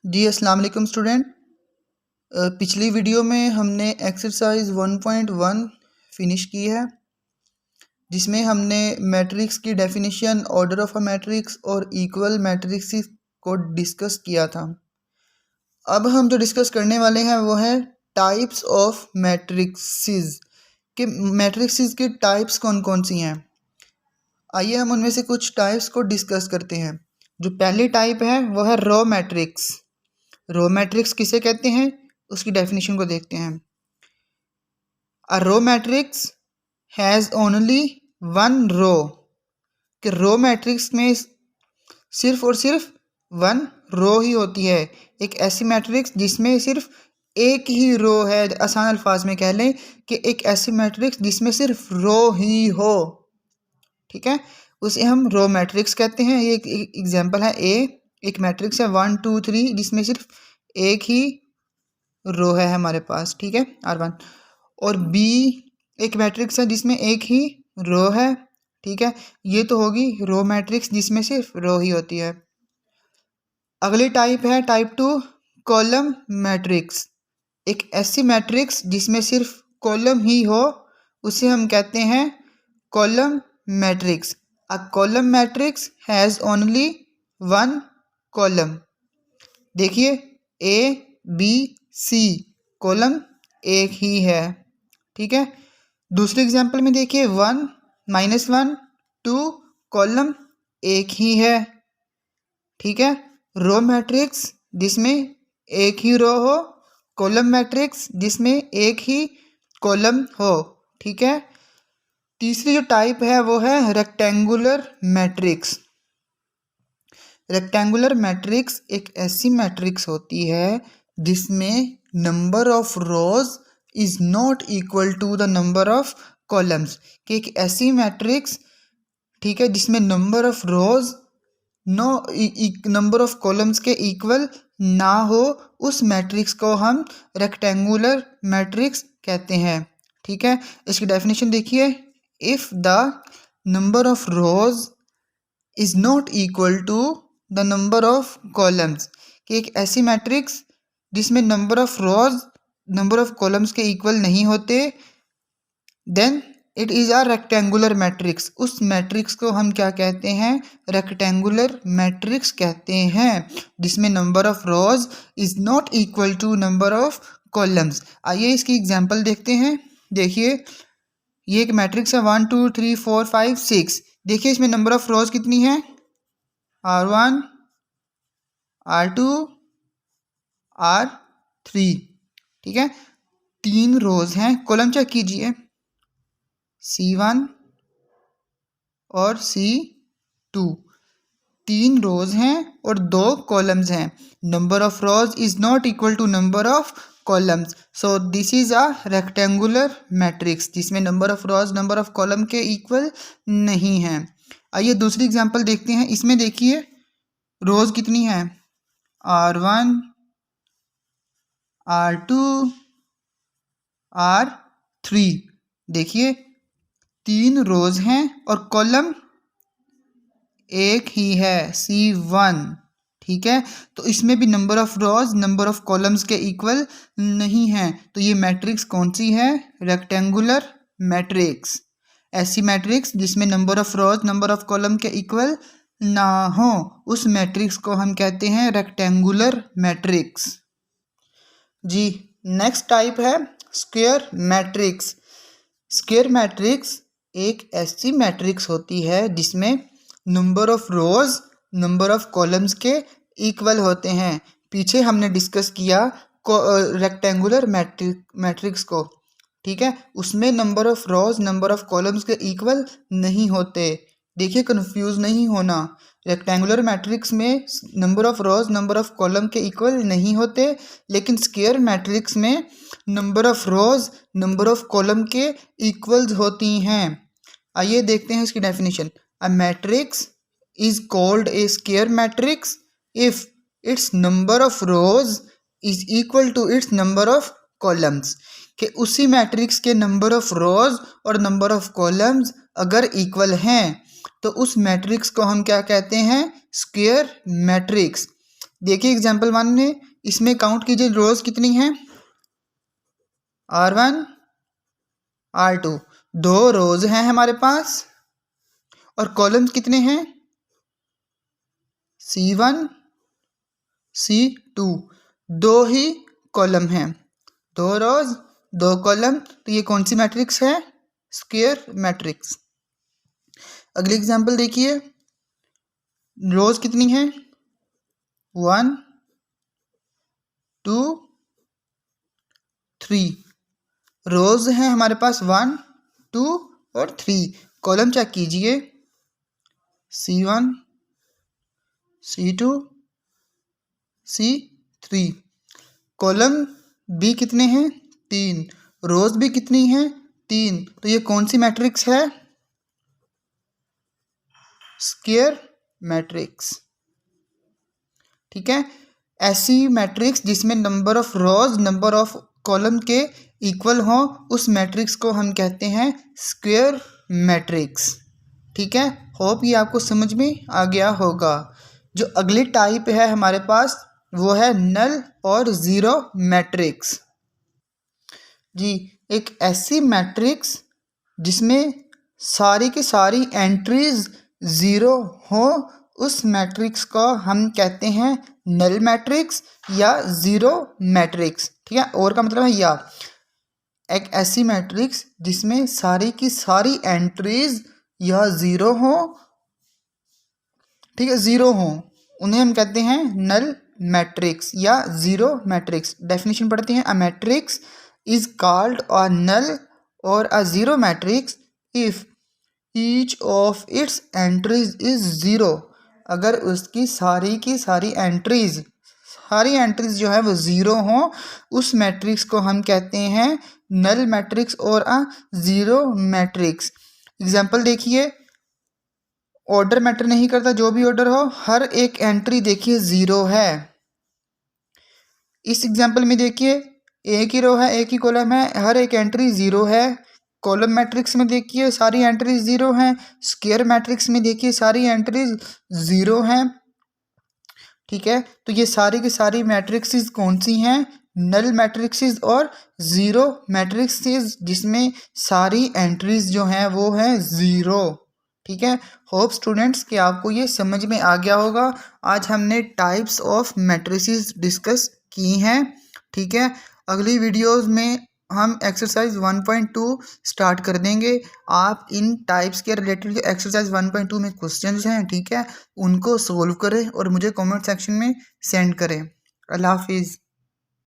जी अस्सलाम वालेकुम स्टूडेंट। पिछली वीडियो में हमने एक्सरसाइज 1.1 फिनिश की है, जिसमें हमने मैट्रिक्स की definition, order of a matrix और इक्वल मैट्रिक्स को डिस्कस किया था। अब हम जो डिस्कस करने वाले हैं वो है टाइप्स ऑफ मैट्रिक्सेस, कि मैट्रिक्सेस की टाइप्स कौन कौन सी हैं। आइए हम उनमें से कुछ टाइप्स को डिस्कस करते हैं। जो पहली टाइप है वो है रो मैट्रिक्स। रो मैट्रिक्स किसे कहते हैं, उसकी डेफिनेशन को देखते हैं। A row matrix has only one row, कि रो मैट्रिक्स में सिर्फ और सिर्फ वन रो ही होती है। एक ऐसी मैट्रिक्स जिसमें सिर्फ एक ही रो है, आसान अल्फाज में कह लें कि एक ऐसी मैट्रिक्स जिसमें सिर्फ रो ही हो, ठीक है, उसे हम रो मैट्रिक्स कहते हैं। ये एक एग्जांपल है। एक मैट्रिक्स है 1 2 3 जिसमें सिर्फ एक ही रो है हमारे पास, ठीक है, R1। और बी एक मैट्रिक्स है जिसमें एक ही रो है, ठीक है। ये तो होगी रो मैट्रिक्स जिसमें सिर्फ रो ही होती है। अगली टाइप है टाइप 2 कॉलम मैट्रिक्स। एक ऐसी मैट्रिक्स जिसमें सिर्फ कॉलम ही हो, उसे हम कहते हैं column matrix. A column matrix has only one column. देखिए ए बी सी कॉलम एक ही है, ठीक है। दूसरे एग्जाम्पल में देखिए 1 -1 2 कॉलम एक ही है, ठीक है। रो मैट्रिक्स जिसमें एक ही रो हो, कॉलम मैट्रिक्स जिसमें एक ही कॉलम हो, ठीक है। तीसरी जो टाइप है वो है रेक्टेंगुलर मैट्रिक्स। रेक्टेंगुलर मैट्रिक्स एक ऐसी मैट्रिक्स होती है जिसमें number of rows is not equal to the number of columns, कि एक ऐसी मैट्रिक्स, ठीक है, जिसमें number of rows number of columns के इक्वल ना हो, उस मैट्रिक्स को हम रेक्टेंगुलर मैट्रिक्स कहते हैं, ठीक है। इसकी डेफिनेशन देखिए, if the number of rows is not equal to the number of columns, कि एक ऐसी मैट्रिक्स जिसमें number of rows number of columns के इक्वल नहीं होते, then it is a rectangular matrix. उस मैट्रिक्स को हम क्या कहते हैं, रेक्टेंगुलर मैट्रिक्स कहते हैं, जिसमें number of rows is not equal to number of columns. आइए इसकी एग्जांपल देखते हैं। देखिए ये एक मैट्रिक्स है 1 2 3 4 5 6। देखिए इसमें नंबर ऑफ रोज कितनी है, R1 R2 R3, ठीक है। 3 रोज हैं। कॉलम चेक कीजिए, C1 और C2, 3 रोज हैं और 2 कॉलम्स हैं। Number of rows is not equal to number of columns, so this is a rectangular matrix जिसमें number of rows number of column के इक्वल नहीं है। आइए दूसरी एग्जांपल देखते हैं। इसमें देखिए रोज कितनी है, R1 R2 R3। देखिए 3 रोज हैं और कॉलम एक ही है, C1, ठीक है। तो इसमें भी number of rows number of columns के इक्वल नहीं है, तो ये मैट्रिक्स कौन सी है, रेक्टेंगुलर मैट्रिक्स। ऐसी मैट्रिक्स जिसमें number of rows number of column के इक्वल ना हो, उस मैट्रिक्स को हम कहते हैं रेक्टेंगुलर मैट्रिक्स। जी नेक्स्ट टाइप है स्क्वायर मैट्रिक्स। स्क्वायर मैट्रिक्स एक ऐसी मैट्रिक्स होती है जिसमें number of rows number of columns के इक्वल होते हैं। पीछे हमने डिस्कस किया रेक्टेंगुलर मैट्रिक्स को, ठीक है, उसमें number of rows number of columns के इक्वल नहीं होते। देखिए कंफ्यूज नहीं होना, रेक्टेंगुलर मैट्रिक्स में number of rows number of column के इक्वल नहीं होते, लेकिन स्क्वायर मैट्रिक्स में number of rows number of column के इक्वल्स होती हैं। आइए देखते हैं इसकी definition. A matrix is called a square matrix if its number of rows is equal to its number of columns, कि उसी मैट्रिक्स के नंबर ऑफ रोज और नंबर ऑफ कॉलम्स अगर इक्वल हैं तो उस मैट्रिक्स को हम क्या कहते हैं, स्क्वायर मैट्रिक्स। देखिए एग्जाम्पल 1 में, इसमें काउंट कीजिए रोज कितनी हैं, R1 R2, 2 रोज हैं हमारे पास, और कॉलम्स कितने हैं, C1 C2, 2 ही कॉलम हैं, 2 रोज 2 कॉलम, तो ये कौन सी मैट्रिक्स है, स्क्वायर मैट्रिक्स। अगली एग्जाम्पल देखिए, रोज कितनी है, 1 2 3, रोज हैं हमारे पास 1 2 और 3, कॉलम चेक कीजिए, C1 C2 C3, कॉलम भी कितने हैं, 3, रोज भी कितनी हैं, 3, तो ये कौन सी मैट्रिक्स है, स्क्वायर मैट्रिक्स। ठीक है, ऐसी मैट्रिक्स जिसमें number of rows number of column के इक्वल हो, उस मैट्रिक्स को हम कहते हैं स्क्वायर मैट्रिक्स। ठीक है, होप ये आपको समझ में आ गया होगा। जो अगली टाइप है हमारे पास वो है नल और ज़ीरो मैट्रिक्स। जी, एक ऐसी मैट्रिक्स जिसमें सारी की सारी एंट्रीज ज़ीरो हो, उस मैट्रिक्स को हम कहते हैं नल मैट्रिक्स या ज़ीरो मैट्रिक्स। ठीक है, और का मतलब है या, एक ऐसी मैट्रिक्स जिसमें सारी की सारी एंट्रीज या ज़ीरो हो, ठीक है, ज़ीरो हो, उन्हें हम कहते हैं नल मैट्रिक्स या ज़ीरो मैट्रिक्स। डेफिनेशन पढ़ते हैं, a matrix is called a null और a zero matrix if each of its entries is zero. अगर उसकी सारी की सारी एंट्रीज जो है वो ज़ीरो हो, उस मैट्रिक्स को हम कहते हैं नल मैट्रिक्स और अ ज़ीरो मैट्रिक्स। एग्जाम्पल देखिए, ऑर्डर मैटर नहीं करता, जो भी ऑर्डर हो, हर एक एंट्री देखिए ज़ीरो है। इस एग्जाम्पल में देखिए, एक ही रो है, एक ही कॉलम है, हर एक एंट्री ज़ीरो है। कॉलम मैट्रिक्स में देखिए सारी एंट्रीज ज़ीरो हैं। स्क्वायर मैट्रिक्स में देखिए सारी एंट्रीज ज़ीरो हैं। ठीक है, तो ये सारी की सारी मैट्रिक्सेस कौन सी हैं, नल मैट्रिक्सेस और ज़ीरो मैट्रिक्सेस, जिसमें सारी एंट्रीज जो हैं वो हैं ज़ीरो। ठीक है, होप स्टूडेंट्स कि आपको ये समझ में आ गया होगा। आज हमने टाइप्स ऑफ मैट्रिसेस डिस्कस की हैं। ठीक है, अगली वीडियोस में हम एक्सरसाइज 1.2 स्टार्ट कर देंगे। आप इन टाइप्स के रिलेटेड जो एक्सरसाइज 1.2 में क्वेश्चंस हैं, ठीक है, उनको सोल्व करें और मुझे कमेंट सेक्शन में सेंड करें। अल्लाह हाफिज़।